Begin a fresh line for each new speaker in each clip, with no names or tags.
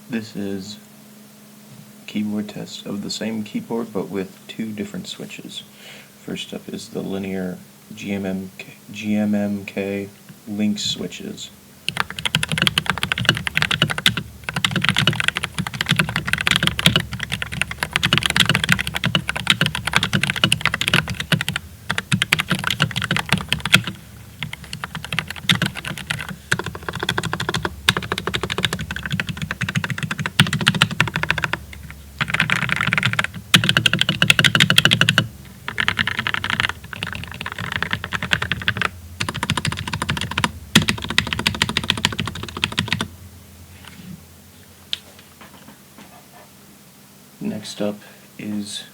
This is keyboard test of the same keyboard but with two different switches. First up is the linear GMMK link switches. Next up is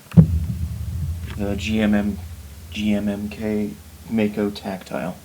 the GMMK Mako Tactile.